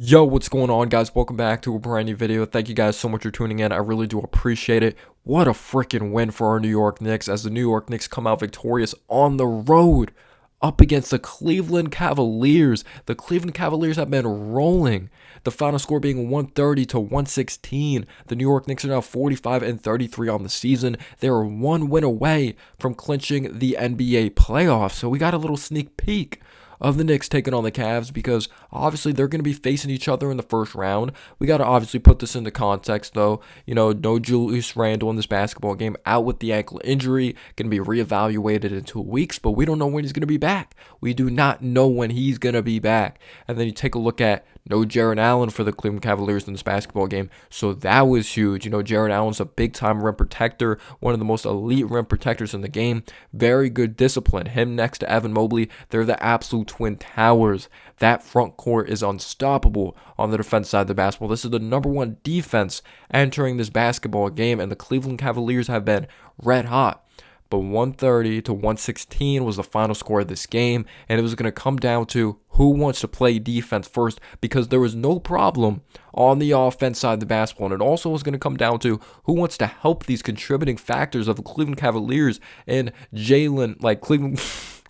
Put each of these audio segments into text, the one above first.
Yo, what's going on, guys? Welcome back to a brand new video. Thank you guys so much for tuning in. I really do appreciate it. What a freaking win for our New York Knicks as the New York Knicks come out victorious on the road up against the Cleveland Cavaliers. The Cleveland Cavaliers have been rolling. The final score being 130 to 116. The New York Knicks are now 45 and 33 on the season. They are one win away from clinching the NBA playoffs. So we got a little sneak peek of the Knicks taking on the Cavs because obviously they're going to be facing each other in the first round. We got to obviously put this into context though. No Julius Randle in this basketball game, out with the ankle injury, going to be reevaluated in 2 weeks, but we don't know when he's going to be back. We do not know when he's going to be back. And then you take a look at no Jaron Allen for the Cleveland Cavaliers in this basketball game. So that was huge. Jaron Allen's a big-time rim protector, one of the most elite rim protectors in the game. Very good discipline. Him next to Evan Mobley, they're the absolute twin towers. That front court is unstoppable on the defense side of the basketball. This is the number one defense entering this basketball game, and the Cleveland Cavaliers have been red hot. But 130 to 116 was the final score of this game, and it was going to come down to who wants to play defense first, because there was no problem on the offense side of the basketball. And it also was going to come down to who wants to help these contributing factors of the Cleveland Cavaliers and Jalen, like Cleveland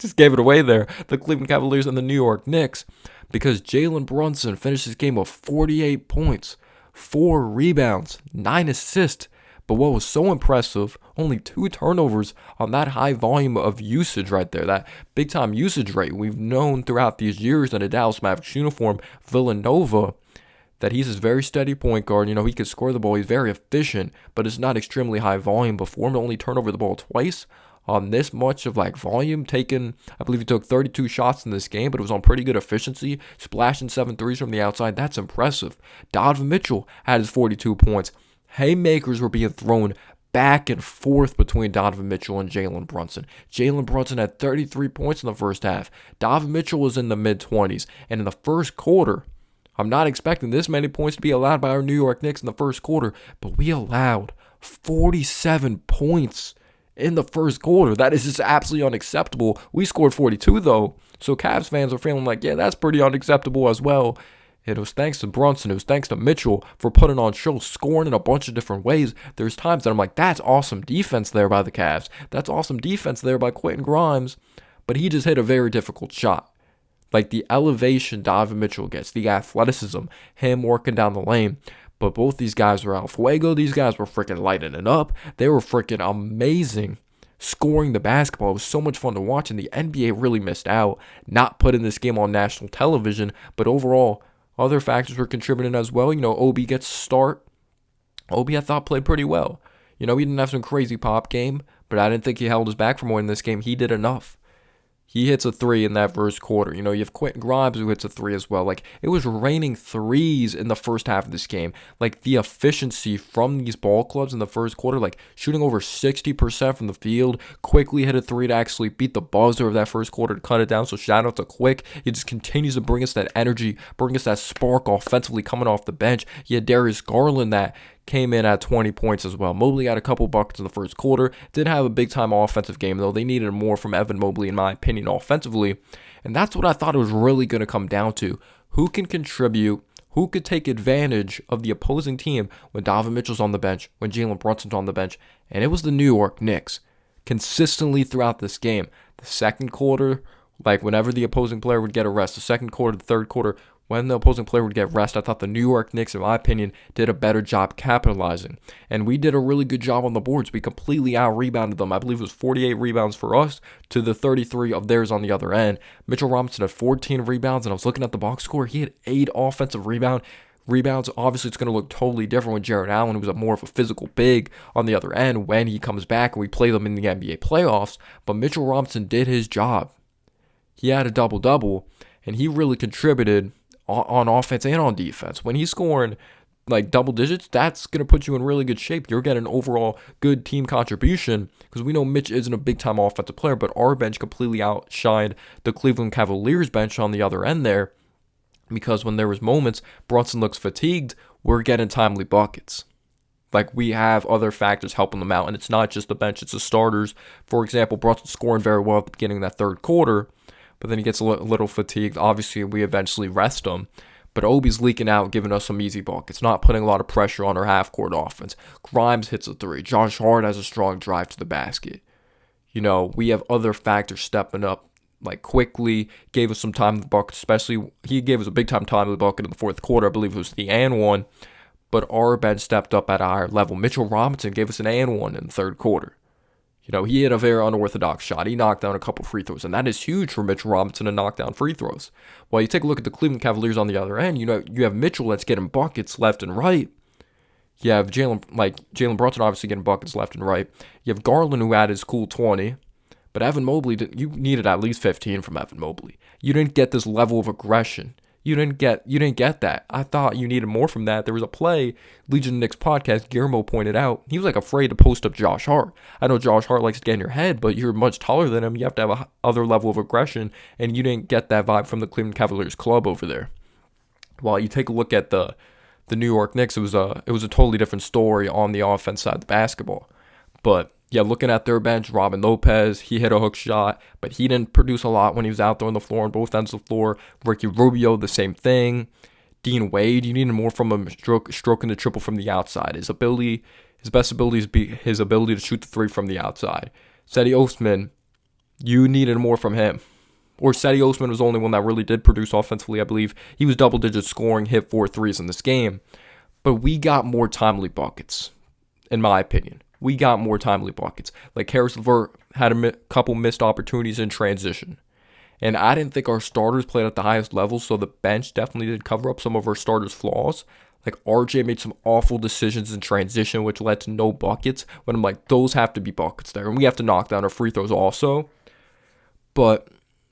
just gave it away there, the Cleveland Cavaliers and the New York Knicks, because Jalen Brunson finished his game with 48 points, 4 rebounds, 9 assists. But what was so impressive, only 2 turnovers on that high volume of usage right there, that big-time usage rate. We've known throughout these years in a Dallas Mavericks uniform, Villanova, that he's a very steady point guard. He could score the ball. He's very efficient, but it's not extremely high volume. But for him to only turn over the ball twice on this much of volume taken, I believe he took 32 shots in this game, but it was on pretty good efficiency, splashing 7 threes from the outside. That's impressive. Donovan Mitchell had his 42 points. Haymakers were being thrown back and forth between Donovan Mitchell and Jalen Brunson. Jalen Brunson had 33 points in the first half. Donovan Mitchell was in the mid-20s. And in the first quarter, I'm not expecting this many points to be allowed by our New York Knicks in the first quarter, but we allowed 47 points in the first quarter. That is just absolutely unacceptable. We scored 42 though, so Cavs fans are feeling like, yeah, that's pretty unacceptable as well. It was thanks to Brunson, it was thanks to Mitchell for putting on show, scoring in a bunch of different ways. There's times that I'm like, that's awesome defense there by the Cavs. That's awesome defense there by Quentin Grimes. But he just hit a very difficult shot. Like the elevation Donovan Mitchell gets, the athleticism, him working down the lane. But both these guys were al fuego. These guys were freaking lighting it up. They were freaking amazing scoring the basketball. It was so much fun to watch, and the NBA really missed out not putting this game on national television. But overall, other factors were contributing as well. Obi gets a start. Obi, I thought, played pretty well. He didn't have some crazy pop game, but I didn't think he held his back from winning this game. He did enough. He hits a 3 in that first quarter. You have Quentin Grimes who hits a 3 as well. It was raining threes in the first half of this game. The efficiency from these ball clubs in the first quarter, shooting over 60% from the field, quickly hit a 3 to actually beat the buzzer of that first quarter to cut it down. So shout out to Quick. He just continues to bring us that energy, bring us that spark offensively coming off the bench. You had Darius Garland that came in at 20 points as well. Mobley had a couple buckets in the first quarter. Didn't have a big-time offensive game, though. They needed more from Evan Mobley, in my opinion, offensively. And that's what I thought it was really going to come down to. Who can contribute? Who could take advantage of the opposing team when Donovan Mitchell's on the bench, when Jalen Brunson's on the bench? And it was the New York Knicks consistently throughout this game. The second quarter, whenever the opposing player would get a rest. The second quarter, the third quarter, when the opposing player would get rest, I thought the New York Knicks, in my opinion, did a better job capitalizing. And we did a really good job on the boards. We completely out-rebounded them. I believe it was 48 rebounds for us to the 33 of theirs on the other end. Mitchell Robinson had 14 rebounds, and I was looking at the box score. He had 8 offensive rebounds. Obviously, it's going to look totally different with Jaron Allen, who's more of a physical big on the other end when he comes back and we play them in the NBA playoffs. But Mitchell Robinson did his job. He had a double-double, and he really contributed on offense and on defense. When he's scoring double digits, that's going to put you in really good shape. You're getting an overall good team contribution, because we know Mitch isn't a big-time offensive player, but our bench completely outshined the Cleveland Cavaliers bench on the other end there, because when there was moments Brunson looks fatigued, we're getting timely buckets. We have other factors helping them out, and it's not just the bench, it's the starters. For example, Brunson scoring very well at the beginning of that third quarter, but then he gets a little fatigued. Obviously, we eventually rest him. But Obi's leaking out, giving us some easy buckets, not putting a lot of pressure on our half-court offense. Grimes hits a three. Josh Hart has a strong drive to the basket. We have other factors stepping up, like quickly, gave us some time in the bucket, especially he gave us a big time in the bucket in the fourth quarter. I believe it was the and one, but our bench stepped up at a higher level. Mitchell Robinson gave us an and one in the third quarter. He hit a very unorthodox shot. He knocked down a couple free throws, and that is huge for Mitchell Robinson to knock down free throws. While you take a look at the Cleveland Cavaliers on the other end, you have Mitchell that's getting buckets left and right. You have Jalen Brunson obviously getting buckets left and right. You have Garland who had his cool 20, but Evan Mobley, you needed at least 15 from Evan Mobley. You didn't get this level of aggression. You didn't get that. I thought you needed more from that. There was a play, Legion of Knicks podcast, Guillermo pointed out. He was afraid to post up Josh Hart. I know Josh Hart likes to get in your head, but you're much taller than him. You have to have a other level of aggression, and you didn't get that vibe from the Cleveland Cavaliers club over there. While you take a look at the New York Knicks, it was a totally different story on the offense side of the basketball. But yeah, looking at their bench, Robin Lopez, he hit a hook shot, but he didn't produce a lot when he was out there on the floor on both ends of the floor. Ricky Rubio, the same thing. Dean Wade, you needed more from him, stroking the triple from the outside. His best ability is his ability to shoot the three from the outside. Cedi Osman, you needed more from him. Or Cedi Osman was the only one that really did produce offensively, I believe. He was double-digit scoring, hit 4 threes in this game. But we got more timely buckets, in my opinion. We got more timely buckets. Like Harris LeVert had a couple missed opportunities in transition. And I didn't think our starters played at the highest level, so the bench definitely did cover up some of our starters' flaws. Like RJ made some awful decisions in transition, which led to no buckets. But I'm like, those have to be buckets there. And we have to knock down our free throws also. But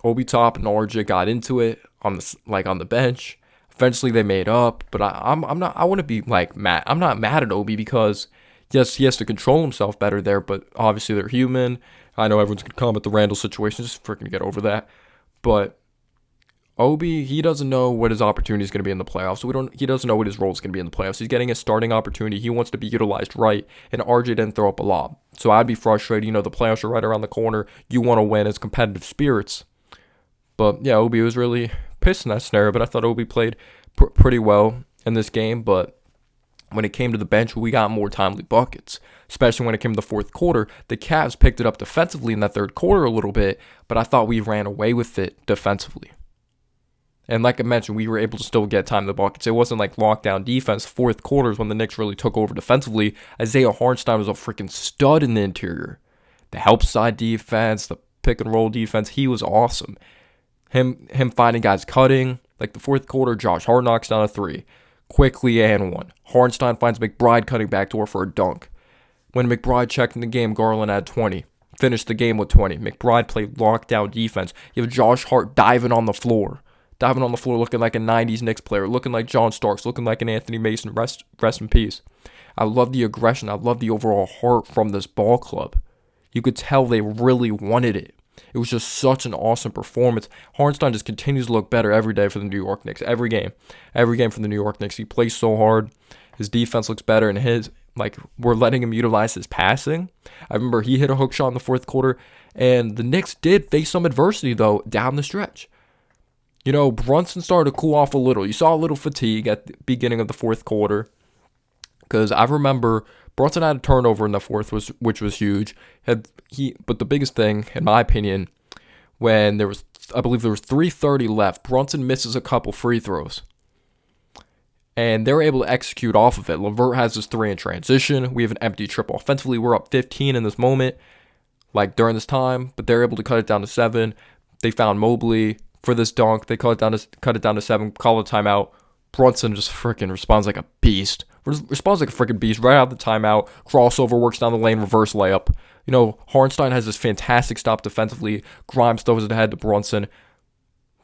Obi Top and RJ got into it on the bench. Eventually they made up, but I wouldn't be mad. I'm not mad at Obi because yes, he has to control himself better there, but obviously they're human. I know everyone's gonna comment the Randall situation, just freaking get over that. But Obi, he doesn't know what his opportunity is going to be in the playoffs. So he doesn't know what his role is going to be in the playoffs. He's getting a starting opportunity. He wants to be utilized right, and RJ didn't throw up a lob. So I'd be frustrated. The playoffs are right around the corner. You want to win as competitive spirits. But yeah, Obi was really pissed in that scenario, but I thought Obi played pretty well in this game. But when it came to the bench, we got more timely buckets, especially when it came to the fourth quarter. The Cavs picked it up defensively in that third quarter a little bit, but I thought we ran away with it defensively. And like I mentioned, we were able to still get time in the buckets. It wasn't like lockdown defense. Fourth quarters when the Knicks really took over defensively. Isaiah Hartenstein was a freaking stud in the interior. The help side defense, the pick and roll defense, he was awesome. Him finding guys cutting. Like the fourth quarter, Josh Hart knocks down a three. Quickly and one. Hartenstein finds McBride cutting backdoor for a dunk. When McBride checked in the game, Garland had 20. Finished the game with 20. McBride played lockdown defense. You have Josh Hart diving on the floor looking like a 90s Knicks player, looking like John Starks, looking like an Anthony Mason, rest in peace. I love the aggression. I love the overall heart from this ball club. You could tell they really wanted it. It was just such an awesome performance. Hartenstein just continues to look better every day for the New York Knicks. Every game for the New York Knicks. He plays so hard. His defense looks better, and we're letting him utilize his passing. I remember he hit a hook shot in the fourth quarter, and the Knicks did face some adversity, though, down the stretch. Brunson started to cool off a little. You saw a little fatigue at the beginning of the fourth quarter. Because I remember Brunson had a turnover in the fourth, which was huge. But the biggest thing, in my opinion, when I believe there was 3:30 left, Brunson misses a couple free throws. And they're able to execute off of it. LeVert has his three in transition. We have an empty triple. Offensively, we're up 15 in this moment, during this time. But they're able to cut it down to 7. They found Mobley for this dunk. They cut it down to 7, call a timeout. Brunson just freaking responds like a beast. Responds like a freaking beast right out of the timeout. Crossover, works down the lane, reverse layup. Hartenstein has this fantastic stop defensively. Grimes throws it ahead to Brunson.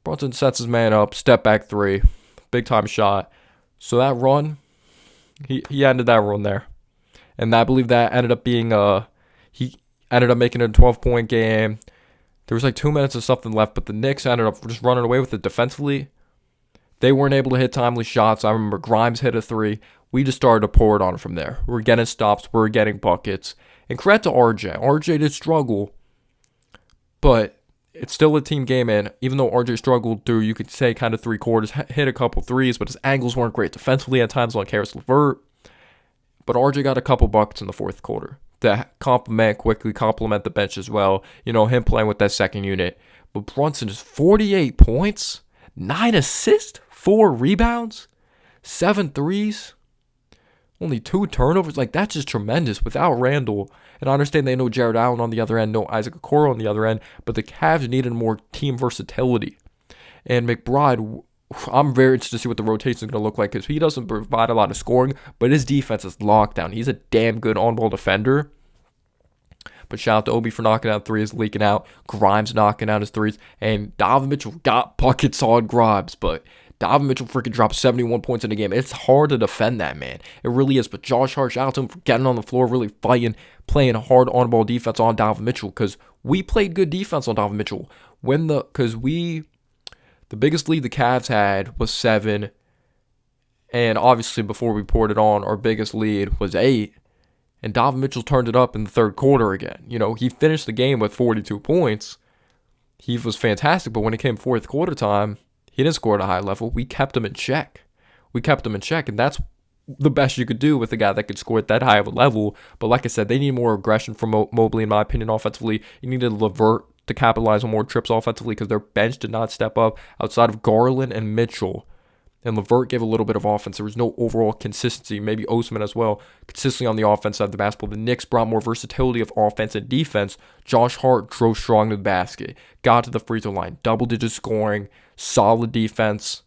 Brunson sets his man up, step back three. Big time shot. So that run, he ended that run there. And I believe that ended up being he ended up making it a 12-point game. There was 2 minutes or something left, but the Knicks ended up just running away with it defensively. They weren't able to hit timely shots. I remember Grimes hit a three. We just started to pour it on from there. We were getting stops. We were getting buckets. And credit to RJ. RJ did struggle, but it's still a team game, and even though RJ struggled through, you could say, kind of 3 quarters, hit a couple threes, but his angles weren't great defensively at times on Karis LeVert. But RJ got a couple buckets in the fourth quarter to complement the bench as well. Him playing with that second unit. But Brunson is 48 points, 9 assists, 4 rebounds, 7 threes, only 2 turnovers. Like, that's just tremendous without Randall. And I understand they know Jared Allen on the other end, no Isaac Okoro on the other end, but the Cavs needed more team versatility. And McBride, I'm very interested to see what the rotation is going to look like, because he doesn't provide a lot of scoring, but his defense is locked down. He's a damn good on-ball defender. But shout out to Obi for knocking out threes, leaking out. Grimes knocking out his threes. And Donovan Mitchell got buckets on Grimes, but Donovan Mitchell freaking dropped 71 points in the game. It's hard to defend that, man. It really is. But Josh Hart, shout out to him for getting on the floor, really fighting, playing hard on-ball defense on Donovan Mitchell, because we played good defense on Donovan Mitchell. The biggest lead the Cavs had was 7. And obviously, before we poured it on, our biggest lead was 8. And Donovan Mitchell turned it up in the third quarter again. He finished the game with 42 points. He was fantastic, but when it came fourth quarter time, he didn't score at a high level. We kept him in check. And that's the best you could do with a guy that could score at that high of a level. But like I said, they need more aggression from Mobley, in my opinion, offensively. You needed LeVert to capitalize on more trips offensively, because their bench did not step up outside of Garland and Mitchell. And LeVert gave a little bit of offense. There was no overall consistency. Maybe Osman as well, consistently on the offense side of the basketball. The Knicks brought more versatility of offense and defense. Josh Hart drove strong to the basket, got to the free throw line, double-digit scoring, solid defense.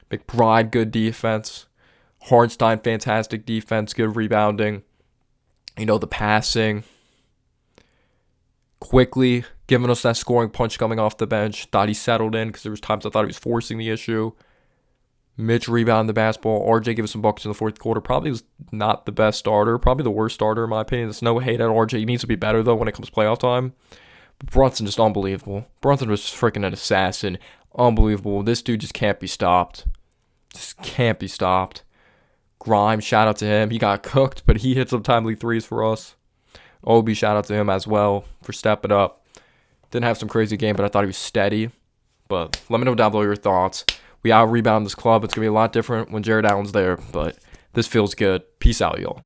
McBride, good defense. Hartenstein, fantastic defense, good rebounding. The passing. Quickly giving us that scoring punch coming off the bench. Thought he settled in, because there was times I thought he was forcing the issue. Mitch rebounded the basketball. RJ gave us some buckets in the fourth quarter. Probably was not the best starter. Probably the worst starter, in my opinion. There's no hate at RJ. He needs to be better, though, when it comes to playoff time. But Brunson, just unbelievable. Brunson was freaking an assassin. Unbelievable. This dude just can't be stopped. Grimes, shout out to him. He got cooked, but he hit some timely threes for us. Obi, shout out to him as well for stepping up. Didn't have some crazy game, but I thought he was steady. But let me know down below your thoughts. We out-rebound this club. It's going to be a lot different when Jared Allen's there, but this feels good. Peace out, y'all.